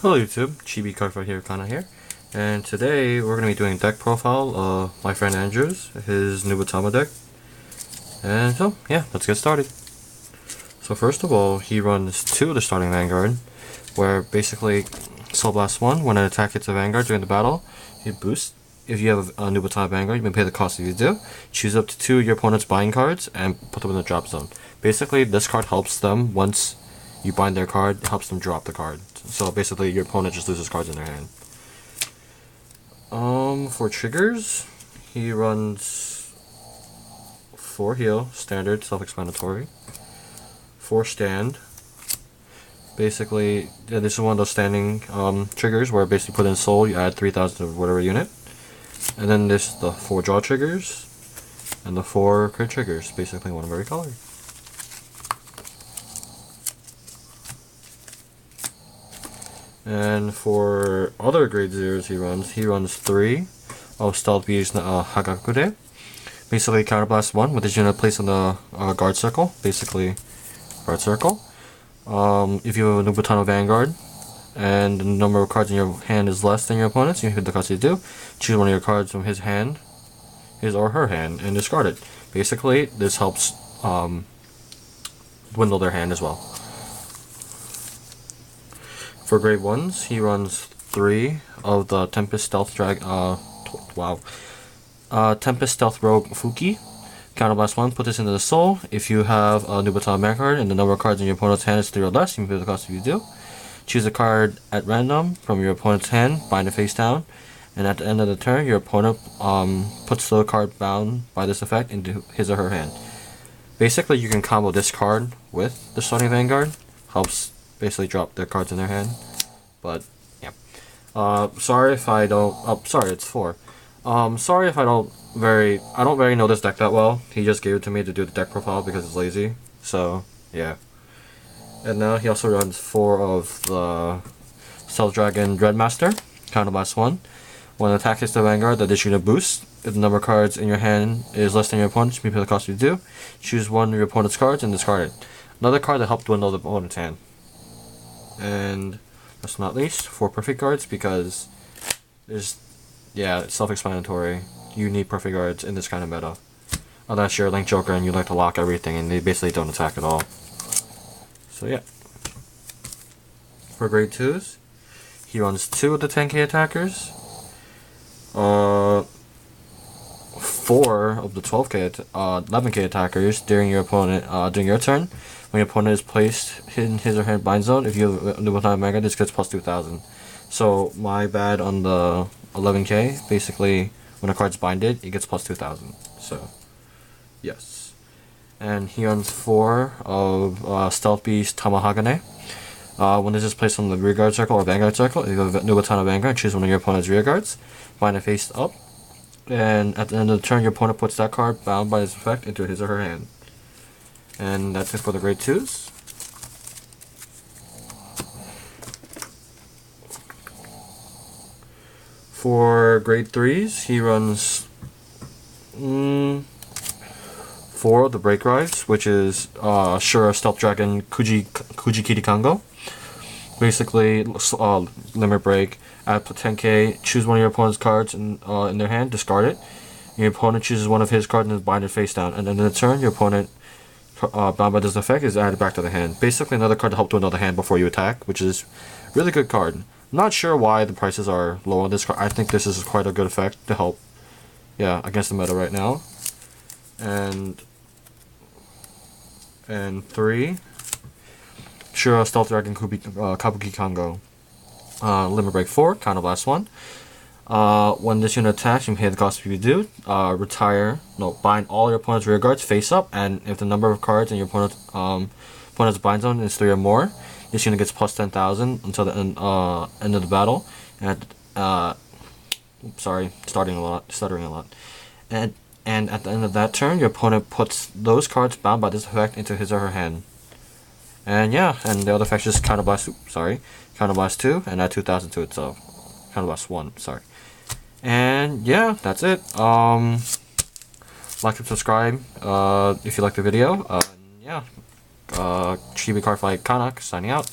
Hello YouTube, Chibi Cardfight here, Kana here, and today we're going to be doing deck profile of my friend Andrew's, his Nubatama deck, and so yeah, let's get started. So first of all, he runs 2 of the starting Vanguard, where basically Soul Blast 1, when an attack hits a Vanguard during the battle, it boosts. If you have a Nubatama Vanguard, you may pay the cost if you do. Choose up to 2 of your opponent's buying cards and put them in the drop zone. Basically, this card helps them once you bind their card, it helps them drop the card. So basically, your opponent just loses cards in their hand. For triggers, he runs 4 heal, standard, self-explanatory. 4 stand. Basically, yeah, this is one of those standing triggers where basically put in soul, you add 3,000 to whatever unit. And then there's the 4 draw triggers and the 4 crit triggers, basically one of every color. And for other grade 0s he runs 3 of Stealth Beast Hagakure. Basically counterblast 1 with his unit placed on the guard circle, basically guard circle. If you have a Nubatama Vanguard and the number of cards in your hand is less than your opponent's, you hit the cost you do. Choose one of your cards from his hand, his or her hand, and discard it. Basically, this helps dwindle their hand as well. For grade 1s, he runs 3 of the Tempest Stealth Tempest Stealth Rogue Fuki. Counterblast 1, put this into the soul. If you have a Nubatama Vanguard and the number of cards in your opponent's hand is 3 or less, you can pay the cost if you do. Choose a card at random from your opponent's hand, bind it face down, and at the end of the turn, your opponent puts the card bound by this effect into his or her hand. Basically, you can combo this card with the starting Vanguard. Helps basically drop their cards in their hand. But yeah. Sorry if I don't. Oh, sorry, it's 4. Sorry if I don't very know this deck that well. He just gave it to me to do the deck profile because it's lazy. So yeah. And now he also runs 4 of the Stealth Dragon Dreadmaster. Counterblast 1. When an attack hits the Vanguard, that issue a boost. If the number of cards in your hand is less than your opponent's, you pay the cost you do. Choose one of your opponent's cards and discard it. Another card that helps dwindle the opponent's hand. And last but not least, 4 perfect guards because it's self-explanatory. You need perfect guards in this kind of meta. Unless you're a Link Joker and you like to lock everything and they basically don't attack at all. So yeah. For grade 2s, he runs 2 of the 10k attackers. 4 of the 11k attackers during your turn. When your opponent is placed in his or her bind zone, if you have a Nubatama Vanguard, this gets plus 2,000. So my bad on the 11k, basically when a card's binded, it gets plus 2,000. So yes. And he runs 4 of Stealth Beast Tamahagane. When this is placed on the rear guard circle or Vanguard circle, if you have a Nubatama Vanguard, choose one of your opponent's rear guards, bind it face up, and at the end of the turn, your opponent puts that card bound by this effect into his or her hand. And that's it for the grade 2s. For grade 3s, he runs 4 of the Break Rise, which is Shura Stealth Dragon Kujikiri. Basically, Limit Break, add 10k, choose one of your opponent's cards in their hand, discard it. Your opponent chooses one of his cards and bind it face down. And then in the turn, your opponent bound by this effect is added back to the hand. Basically another card to help dwindle the hand before you attack, which is really good card. I'm not sure why the prices are low on this card. I think this is quite a good effect to help, against the meta right now. And 3, Shura Stealth Dragon Kabukicongo. Limit Break 4, Counterblast 1. When this unit attacks, you pay the cost if you do. Bind all your opponent's rear guards face up, and if the number of cards in your opponent's bind zone is 3 or more, this unit gets plus 10,000 until the end of the battle. And stuttering a lot. And at the end of that turn, your opponent puts those cards bound by this effect into his or her hand. And yeah, and the other effect is Counterblast 2, and add 2,000 to it, so Counterblast 1, sorry. And yeah, that's it. Like and subscribe if you like the video. Chibi Cardfight Kanak signing out.